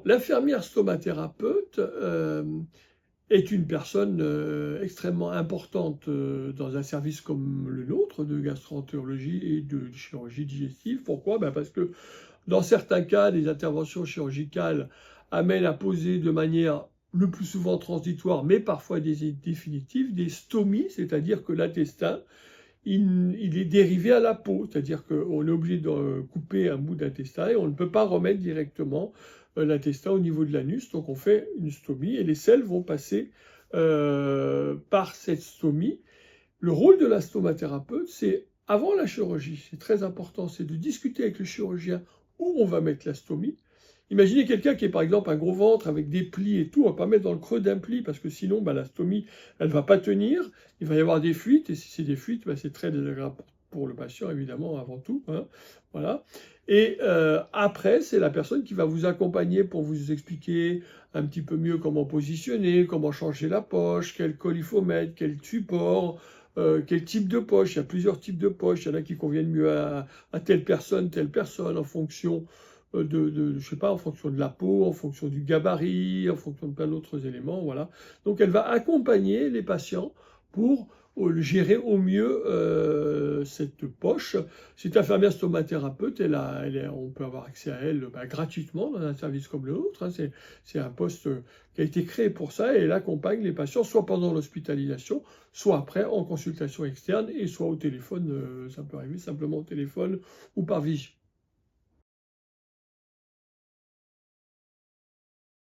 l'infirmière stomathérapeute est une personne extrêmement importante dans un service comme le nôtre de gastroentérologie et de chirurgie digestive. Pourquoi? Parce que dans certains cas, les interventions chirurgicales amènent à poser de manière le plus souvent transitoire, mais parfois définitive, des stomies, c'est-à-dire que l'intestin, il est dérivé à la peau, c'est-à-dire qu'on est obligé de couper un bout d'intestin et on ne peut pas remettre directement l'intestin au niveau de l'anus, donc on fait une stomie et les selles vont passer par cette stomie. Le rôle de la stomathérapeute, c'est avant la chirurgie, c'est très important, c'est de discuter avec le chirurgien où on va mettre la stomie. Imaginez quelqu'un qui est par exemple un gros ventre avec des plis et tout, on va pas mettre dans le creux d'un pli parce que sinon la stomie elle va pas tenir, il va y avoir des fuites et si c'est des fuites, c'est très désagréable pour le patient évidemment avant tout, hein, voilà. Et après c'est la personne qui va vous accompagner pour vous expliquer un petit peu mieux comment positionner, comment changer la poche, quel col il faut mettre, quel support. Quel type de poche? Il y a plusieurs types de poches. Il y en a qui conviennent mieux à telle personne, en fonction je sais pas, en fonction de la peau, en fonction du gabarit, en fonction de plein d'autres éléments, voilà. Donc elle va accompagner les patients pour gérer au mieux cette poche. Cette infirmière stomathérapeute, on peut avoir accès à elle gratuitement dans un service comme le nôtre, hein. C'est un poste qui a été créé pour ça et elle accompagne les patients soit pendant l'hospitalisation, soit après en consultation externe et soit au téléphone, ça peut arriver simplement au téléphone ou par visio.